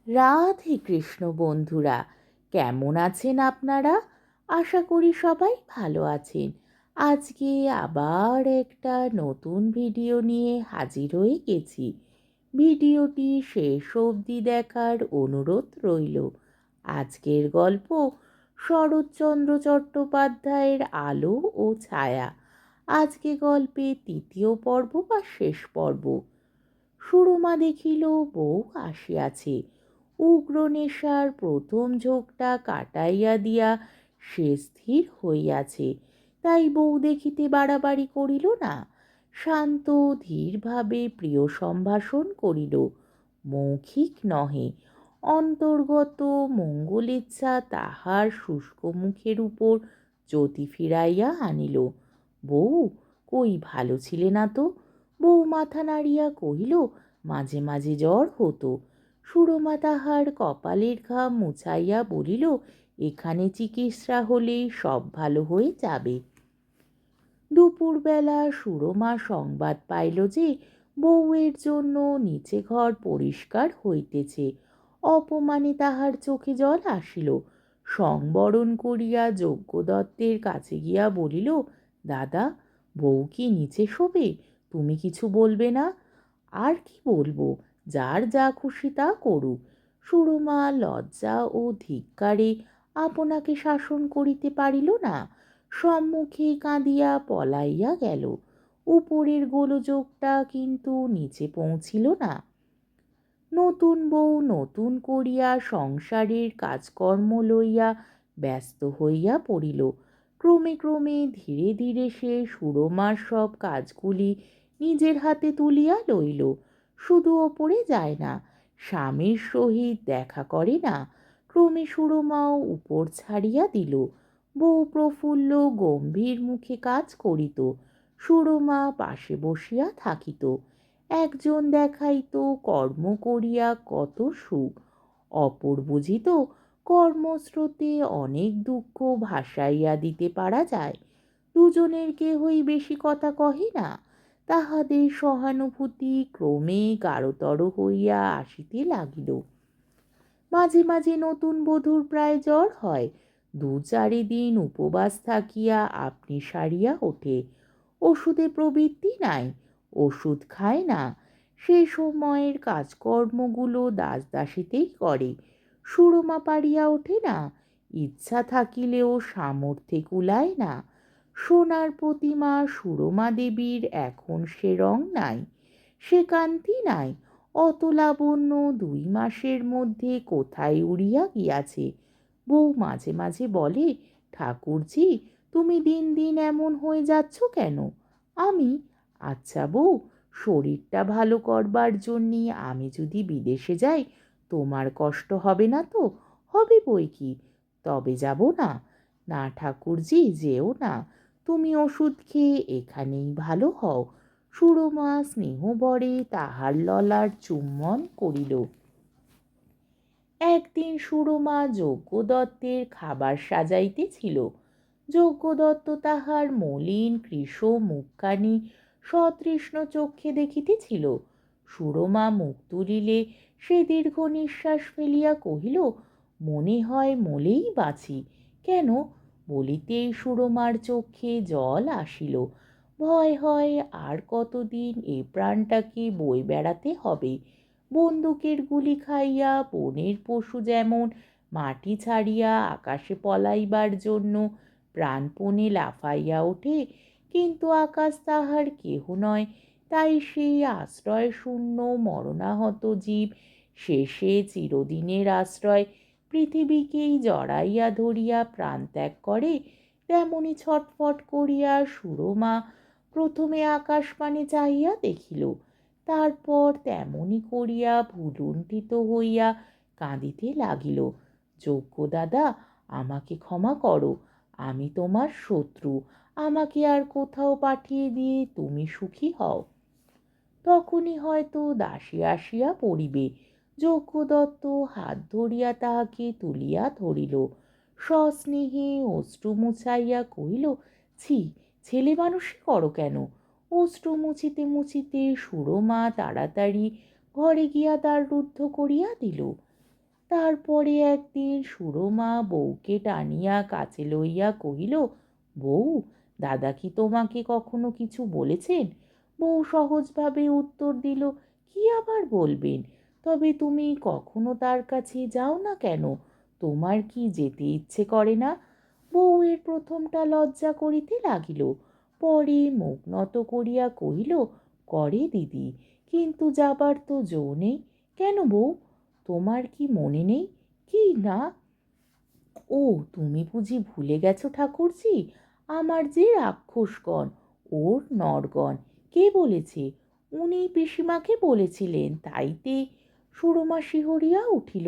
রাধে কৃষ্ণ বন্ধুরা, কেমন আছেন আপনারা? আশা করি সবাই ভালো আছেন। আজকে আবার একটা নতুন ভিডিও নিয়ে হাজির হয়ে গেছি। ভিডিওটি শেষ অবধি দেখার অনুরোধ রইল। আজকের গল্প শরৎচন্দ্র চট্টোপাধ্যায়ের আলো ও ছায়া। আজকে গল্পে তৃতীয় পর্ব বা শেষ পর্ব। সুরমা দেখিল বউ আসিয়াছে। উগ্র নেশার প্রথম ঝোঁকটা কাটাইয়া দিয়া সে স্থির হইয়াছে, তাই বউ দেখিতে বাড়াবাড়ি করিল না। শান্ত ধীরভাবে প্রিয় সম্ভাষণ করিল, মৌখিক নহে। অন্তর্গত মঙ্গলেচ্ছা তাহার শুষ্ক মুখের উপর জ্যোতি ফিরাইয়া আনিল। বউ, কই ভালো ছিলে না তো? বউ মাথা নাড়িয়া কহিল, মাঝে মাঝে জ্বর হতো। সুরমা তাহার কপালের ঘাম মুছাইয়া বলিল, এখানে চিকিৎসা হলেই সব ভালো হয়ে যাবে। দুপুরবেলা সুরমা সংবাদ পাইল যে বউয়ের জন্য নিচে ঘর পরিষ্কার হইতেছে। অপমানে তাহার চোখে জল আসিল। সংবরণ করিয়া যজ্ঞদত্তের কাছে গিয়া বলিল, দাদা, বউ কি নিচে শোবে? তুমি কিছু বলবে না? আর কি বলবো, যার যা খুশি তা করুক। সুরমা লজ্জা ও ধিক্কারে আপনাকে শাসন করিতে পারিল না। সম্মুখে কাঁদিয়া পলাইয়া গেল। উপরের গোলযোগটা কিন্তু নিচে পৌঁছিল না। নতুন বউ নতুন করিয়া সংসারের কাজকর্ম লইয়া ব্যস্ত হইয়া পড়িল। ক্রমে ক্রমে ধীরে ধীরে সে সুরমার সব কাজগুলি নিজের হাতে তুলিয়া লইল। শুধু ওপরে যায় না, স্বামীর সহিত দেখা করে না। ক্রমে সুরমাও উপর ছাড়িয়া দিল। বউ প্রফুল্ল গম্ভীর মুখে কাজ করিত, সুরমা পাশে বসিয়া থাকিত। একজন দেখাইতো কর্ম করিয়া কত সুখ, অপর বুঝিত কর্মস্রোতে অনেক দুঃখ ভাসাইয়া দিতে পারা যায়। দুজনের কেহই বেশি কথা কহে না। তাহাদের সহানুভূতি ক্রমে গাঢ়তর হইয়া আসিতে লাগিল। মাঝে মাঝে নতুন বধূর প্রায় জ্বর হয়। 2-4 দিন উপবাস থাকিয়া আপনি সারিয়া ওঠে। ওষুধে প্রবৃত্তি নাই, ওষুধ খায় না। সে সময়ের কাজকর্মগুলো দাসদাসীতেই করে। সুরমা পারিয়া ওঠে না, ইচ্ছা থাকিলেও সামর্থ্যে কুলায় না। সোনার প্রতিমা সুরমা দেবীর এখন সে রং নাই, সে কান্তি নাই। অত লাবণ্য 2 মাসের মধ্যে কোথায় উড়িয়া গিয়াছে। বউ মাঝে মাঝে বলে, ঠাকুরজি, তুমি দিন দিন এমন হয়ে যাচ্ছ কেন? আমি, আচ্ছা বউ, শরীরটা ভালো করবার জন্যে আমি যদি বিদেশে যাই, তোমার কষ্ট হবে না তো? হবে বই কি, তবে যাব না। না ঠাকুরজি, যেও না, তুমি ওষুধ খেয়ে এখানেই ভালো হও। সুরমা স্নেহভরে তাহার ললার চুম্বন করিল। একদিন সুরমা যজ্ঞদত্তের খাবার সাজাইতেছিল। যজ্ঞদত্ত তাহার মলিন কৃশ মুখখানি সতৃষ্ণ চক্ষে দেখিতেছিল। সুরমা মুখ তুলিলে সে দীর্ঘ নিঃশ্বাস ফেলিয়া কহিল, মনে হয় মলেই বাঁচি। কেন? বলিতেই সুরমার চক্ষে জল আসিল। ভয় হয় আর কতদিন এ প্রাণটাকে বয়ে বেড়াতে হবে। বন্দুকের গুলি খাইয়া বনের পশু যেমন মাটি ছাড়িয়া আকাশে পলাইবার জন্য প্রাণপণে লাফাইয়া ওঠে, কিন্তু আকাশ তাহার কেহ নয়, তাই সেই আশ্রয় শূন্য মরণাহত জীব শেষে চিরদিনের আশ্রয় পৃথিবীকেই জড়াইয়া ধরিয়া প্রাণ ত্যাগ করে, তেমনি ছটফট করিয়া সুরমা প্রথমে আকাশপানে চাহিয়া দেখিল। তারপর তেমনি করিয়া ভুলুণ্ঠিত হইয়া কাঁদিতে লাগিল। যজ্ঞ দাদা, আমাকে ক্ষমা করো, আমি তোমার শত্রু। আমাকে আর কোথাও পাঠিয়ে দিয়ে তুমি সুখী হও। তখনই হয়তো দাসী আসিয়া পড়িবে। যজ্ঞদত্ত হাত ধরিয়া তাহাকে তুলিয়া ধরিল। সস্নেহে অশ্রু মুছাইয়া কহিল, ছি, ছেলে মানুষই করো কেন? অশ্রু মুছিতে মুছিতে সুরমা তাড়াতাড়ি ঘরে গিয়া দ্বার রুদ্ধ করিয়া দিল। তারপরে একদিন সুরমা বউকে টানিয়া কাছে লইয়া কহিল, বউ, দাদা কি তোমাকে কখনো কিছু বলেছেন? বউ সহজভাবে উত্তর দিল, কি আবার বলবেন, তবে তুমি কখনো তার কাছে যাও না কেন? তোমার কি যেতে ইচ্ছে করে না? বউয়ের প্রথমটা লজ্জা করিতে লাগিল, পরে মুখ নত করিয়া কহিল, করে দিদি, কিন্তু যাবার তো জো নেই। কেন বউ, তোমার কি মনে নেই? কি না? ও, তুমি বুঝি ভুলে গেছো ঠাকুরজি? আমার যে রাক্ষসগণ, ওর নরগণ। কে বলেছে? উনি পিসিমাকে বলেছিলেন, তাইতে। সুরমা শিহরিয়া উঠিল,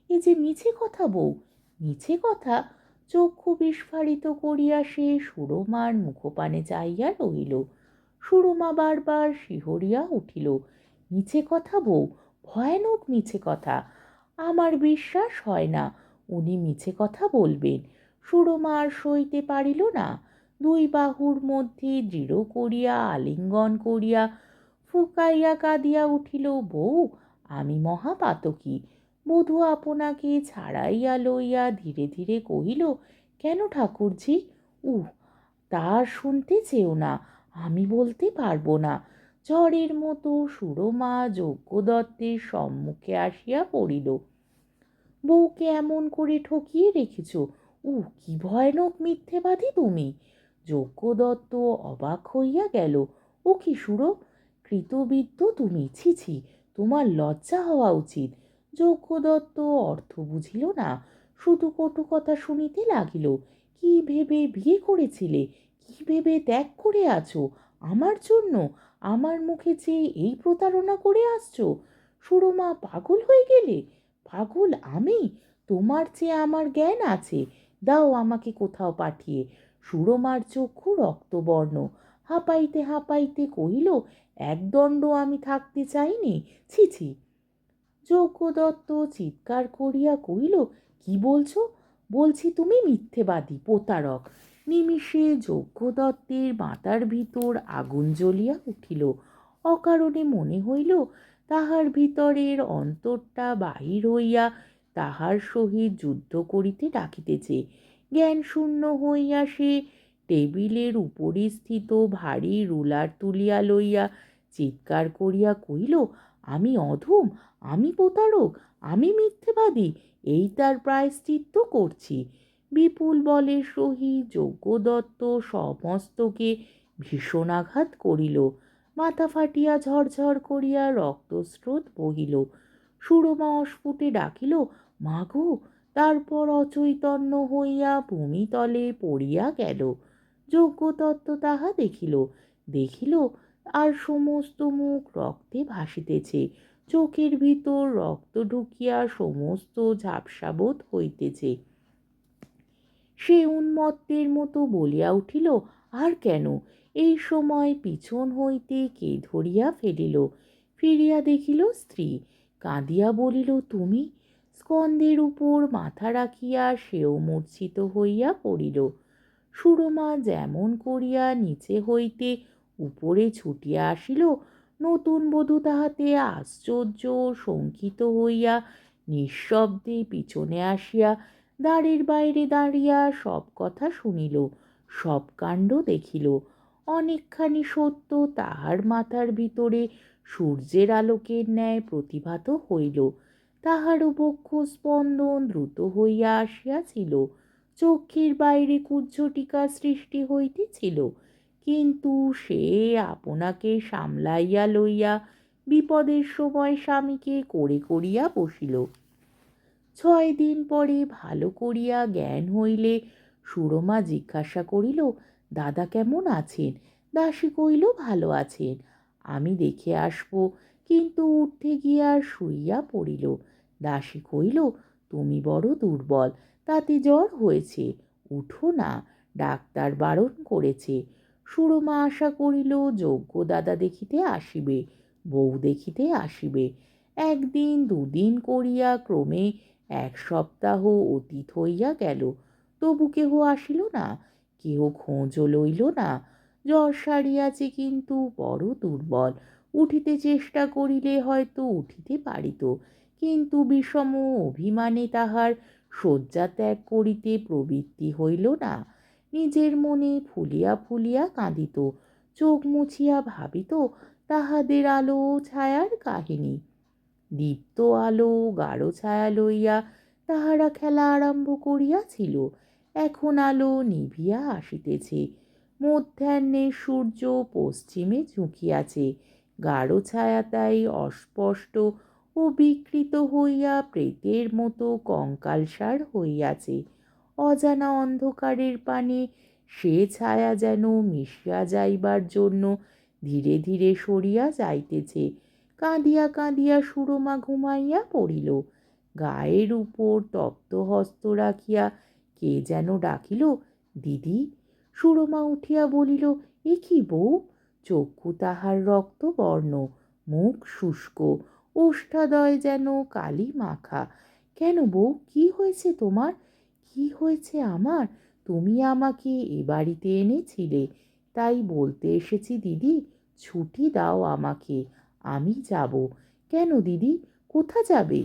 এ যে মিছে কথা বউ, মিছে কথা। চক্ষু বিস্ফারিত করিয়া সে সুরমার মুখপানে চাইয়া রহিল। সুরমা বারবার শিহরিয়া উঠিল, মিছে কথা বউ, ভয়ানক মিছে কথা। আমার বিশ্বাস হয় না উনি মিছে কথা বলবেন। সুরমা আর সইতে পারিল না, দুই বাহুর মধ্যে দৃঢ় করিয়া আলিঙ্গন করিয়া ফুকাইয়া কাঁদিয়া উঠিল, বউ, আমি মহাপাতকী। বধূ আপনাকে ছাড়াইয়া লইয়া ধীরে ধীরে কহিল, কেন ঠাকুরজি? উহ, তার শুনতে চেও না, আমি বলতে পারবো না। ঝড়ের মতো সুরমা যজ্ঞদত্তের সম্মুখে আসিয়া পড়িল। বউকে এমন করে ঠকিয়ে রেখেছ, কি ভয়ানক মিথ্যেবাদী তুমি! যজ্ঞদত্ত অবাক হইয়া গেল, ও কি সুরো, কৃতবিদ্য তুমি! ছি ছি, তোমার লজ্জা হওয়া উচিত। যজ্ঞদত্ত অর্থ বুঝিল না, শুধু কটু কথা শুনিতে লাগিল। কি ভেবে বিয়ে করেছিলে? কি ভেবে ত্যাগ করে আছো? আমার জন্য? আমার মুখে চেয়ে এই প্রতারণা করে আসছো? সুরমা, পাগল হয়ে গেলে? পাগল আমি? তোমার চেয়ে আমার জ্ঞান আছে, দাও আমাকে কোথাও পাঠিয়ে। সুরমার চক্ষু রক্তবর্ণ, হাঁপাইতে হাঁপাইতে কহিল, একদণ্ড আমি থাকতে চাইনি, ছি ছি। যজ্ঞদত্ত চিৎকার করিয়া কহিল, কি বলছো? বলছি তুমি মিথ্যেবাদী, প্রতারক। নিমিষে যজ্ঞদত্তের মাথার ভিতর আগুন জ্বলিয়া উঠিল। অকারণে মনে হইল তাহার ভিতরের অন্তরটা বাহির হইয়া তাহার সহিত যুদ্ধ করিতে ডাকিতেছে। জ্ঞান শূন্য হইয়া সে টেবিলের উপরে স্থিত ভারী রুলার তুলিয়া লইয়া চিৎকার করিয়া কহিল, আমি অধম, আমি প্রতারক, আমি মিথ্যেবাদী, এই তার প্রায়শ্চিত্ত করছি। বিপুল বলের সহিত যজ্ঞদত্ত সমস্তকে ভীষণ আঘাত করিল। মাথা ফাটিয়া ঝরঝর করিয়া রক্তস্রোত বহিল। সুরমা অস্ফুটে ডাকিল, মাগো! তারপর অচৈতন্য হইয়া ভূমিতলে পড়িয়া গেল। যজ্ঞদত্ত তাহা দেখিল, দেখিল আর সমস্ত মুখ রক্তে ভাসিতেছে, চোখের ভিতর রক্ত ঢুকিয়া সমস্ত ঝাপসাবোধ হইতেছে। সে উন্মত্তের মতো বলিয়া উঠিল, আর কেন? এই সময় পিছন হইতে কে ধরিয়া ফেলিল। ফিরিয়া দেখিল স্ত্রী, কাঁদিয়া বলিল, তুমি? স্কন্ধের উপর মাথা রাখিয়া সেও মূর্ছিত হইয়া পড়িল। সুরমা যেমন করিয়া নিচে হইতে উপরে ছুটিয়া আসিল, নতুন বধূ তাহাতে আশ্চর্য শঙ্কিত হইয়া নিঃশব্দে পিছনে আসিয়া দ্বারের বাইরে দাঁড়িয়া সব কথা শুনিল, সব কাণ্ড দেখিল। অনেকখানি সত্য তাহার মাথার ভিতরে সূর্যের আলোকের ন্যায় প্রতিভাত হইল। তাহার বক্ষ স্পন্দন দ্রুত হইয়া আসিয়াছিল, চক্ষের বাইরে কুজ্ঝটিকা সৃষ্টি হইতেছিল, কিন্তু সে আপনাকে সামলাইয়া লইয়া বিপদের সময় স্বামীকে করে করিয়া বসিল। 6 দিন পরে ভালো করিয়া জ্ঞান হইলে সুরমা জিজ্ঞাসা করিল, দাদা কেমন আছেন? দাসী কহিল, ভালো আছেন, আমি দেখে আসব। কিন্তু উঠতে গিয়া শুইয়া পড়িল। দাসী কহিল, তুমি বড় দুর্বল, তাতে জ্বর হয়েছে, উঠো না, ডাক্তার বারণ করেছে। সুরমা আশা করিল যজ্ঞ দাদা দেখিতে আসিবে, বউ দেখিতে আসিবে। একদিন দুদিন করিয়া ক্রমে 1 সপ্তাহ অতীত হইয়া গেল, তবু কেহ আসিল না, কেহ খোঁজও লইল না। জ্বর সারিয়াছে, কিন্তু বড় দুর্বল, উঠিতে চেষ্টা করিলে হয়তো উঠিতে পারিত, কিন্তু বিষম অভিমানে তাহার শয্যা ত্যাগ করিতে প্রবৃত্তি হইল না। নিজের মনে ফুলিয়া ফুলিয়া কাঁদিত, চোখ মুছিয়া ভাবিত তাহাদের আলো ছায়ার কাহিনী। দীপ্ত আলো গাঢ় ছায়া লইয়া তাহারা খেলা আরম্ভ করিয়াছিল। এখন আলো নিভিয়া আসিতেছে, মধ্যাহ্নের সূর্য পশ্চিমে ঝুঁকিয়াছে। গাঢ় ছায়া তাই অস্পষ্ট ও বিকৃত হইয়া প্রেতের মতো কঙ্কালসার হইয়াছে। অজানা অন্ধকারের পানে সে ছায়া যেন মিশিয়া যাইবার জন্য ধীরে ধীরে সরিয়া যাইতেছে। কাঁদিয়া কাঁদিয়া সুরমা ঘুমাইয়া পড়িল। গায়ের উপর তপ্ত হস্ত রাখিয়া কে যেন ডাকিল, দিদি। সুরমা উঠিয়া বলিল, এ কি বউ? চক্ষু তাহার রক্তবর্ণ, মুখ শুষ্ক, ওষ্ঠাদয় যেন কালি মাখা। কেন বউ, কি হয়েছে তোমার? কি হয়েছে আমার? তুমি আমাকে এ বাড়িতে এনেছিলে, তাই বলতে এসেছি দিদি। ছুটি দাও আমাকে, আমি যাব। কেন দিদি, কোথা যাবে?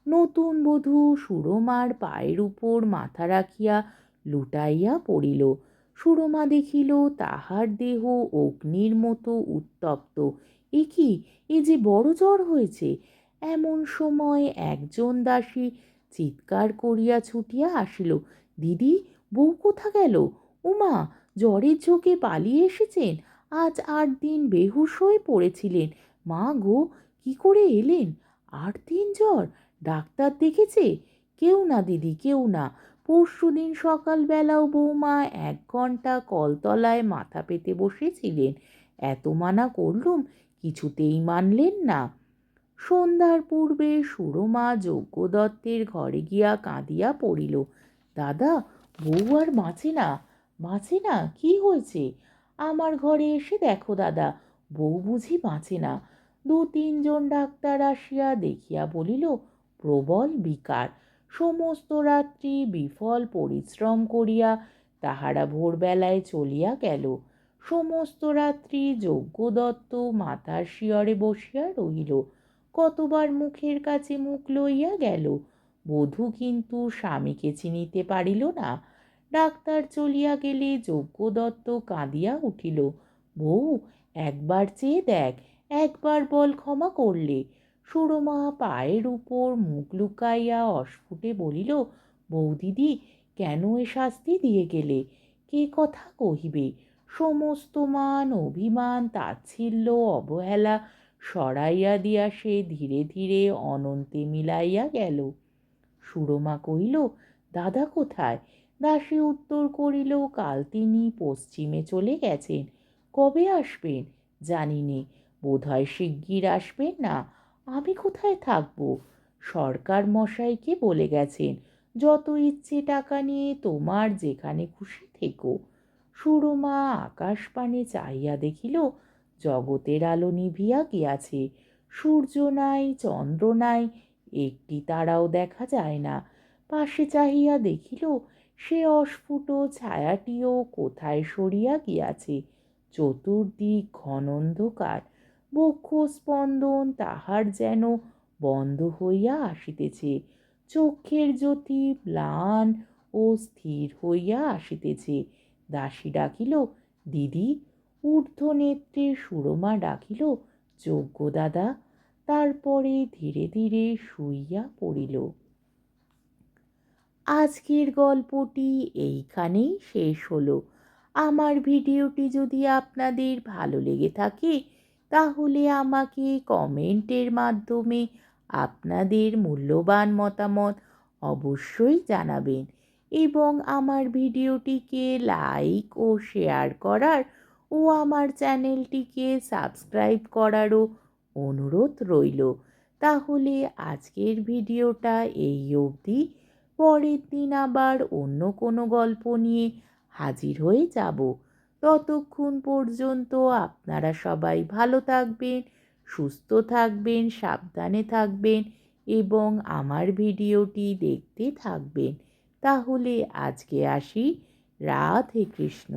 নতুন বধূ সুরমার পায়ের উপর মাথা রাখিয়া লুটাইয়া পড়িল। সুরমা দেখিল তাহার দেহ অগ্নির মতো উত্তপ্ত। এ কি, এ যে বড় জ্বর হয়েছে। এমন সময় একজন দাসী চিৎকার করিয়া ছুটিয়া আসিল, দিদি, বউ কোথা গেল? উমা, জ্বরের ঝোঁকে পালিয়ে এসেছেন। আজ 8 দিন বেহুশ হয়ে পড়েছিলেন। মা গো, কি করে এলেন? 8 দিন জ্বর? ডাক্তার দেখেছে? কেউ না দিদি, কেউ না। পরশুদিন সকালবেলাও বৌমা 1 ঘন্টা কলতলায় মাথা পেতে বসেছিলেন। এত মানা করলুম, কিছুতেই মানলেন না। সন্ধ্যার পূর্বে সুরমা যজ্ঞ দত্তের ঘরে গিয়া কাঁদিয়া পড়িল, দাদা, বউ আর বাঁচে না, বাঁচে না। কি হয়েছে? আমার ঘরে এসে দেখো দাদা, বউ বুঝি বাঁচে না। 2-3 জন ডাক্তার আসিয়া দেখিয়া বলিল, প্রবল বিকার। সমস্ত রাত্রি বিফল পরিশ্রম করিয়া তাহারা ভোরবেলায় চলিয়া গেল। সমস্ত রাত্রি যজ্ঞদত্ত মাথার শিয়রে বসিয়া রহিল। কতবার মুখের কাছে মুখ লইয়া গেল, বধূ কিন্তু স্বামীকে চিনিতে পারিল না। ডাক্তার চলিয়া গেলে যজ্ঞদত্ত কাঁদিয়া উঠিল, বউ, একবার চেয়ে দেখ, একবার বল ক্ষমা করলে। সুরমা পায়ের উপর মুখ লুকাইয়া অস্ফুটে বলিল, বৌদিদি, কেন এ শাস্তি দিয়ে গেলে? কে কথা কহিবে? সমস্ত মান অভিমান তাচ্ছিল্য অবহেলা সরাইয়া দিয়া সে ধীরে ধীরে অনন্তে মিলাইয়া গেল। সুরমা কহিল, দাদা কোথায়? দাসী উত্তর করিল, কাল তিনি পশ্চিমে চলে গেছেন। কবে আসবেন জানি নে, বোধহয় শিগগির আসবেন না। আমি কোথায় থাকব? সরকার মশাইকে বলে গেছেন, যত ইচ্ছে টাকা নিয়ে তোমার যেখানে খুশি থেকো। সুরমা আকাশপানে চাহিয়া দেখিল, জগতের আলো নিভিয়া গিয়াছে। সূর্য নাই, চন্দ্র নাই, একটি তারাও দেখা যায় না। পাশে চাহিয়া দেখিল, সে অস্ফুট ছায়াটিও কোথায় সরিয়া গিয়াছে। চতুর্দিক ঘন অন্ধকার। বক্ষ স্পন্দন তাহার যেন বন্ধ হইয়া আসিতেছে। চক্ষের জ্যোতি ম্লান ও স্থির হইয়া আসিতেছে। দাসী ডাকিল, দিদি। ঊর্ধ্ব নেত্রে সুরমা ডাকিল, যজ্ঞ দাদা। তারপরে ধীরে ধীরে শুইয়া পড়িল। আজকের গল্পটি এইখানেই শেষ হলো। আমার ভিডিওটি যদি আপনাদের ভালো লেগে থাকে তাহলে আমাকে কমেন্টের মাধ্যমে আপনাদের মূল্যবান মতামত অবশ্যই জানাবেন এবং আমার ভিডিওটিকে লাইক ও শেয়ার করার ও আমার চ্যানেলটিকে সাবস্ক্রাইব করারও অনুরোধ রইল। তাহলে আজকের ভিডিওটা এই অবধি। পরের দিন আবার অন্য কোনো গল্প নিয়ে হাজির হয়ে যাব। ততক্ষণ পর্যন্ত আপনারা সবাই ভালো থাকবেন, সুস্থ থাকবেন, সাবধানে থাকবেন এবং আমার ভিডিওটি দেখতে থাকবেন। তাহলে আজকে আসি। রাধে কৃষ্ণ।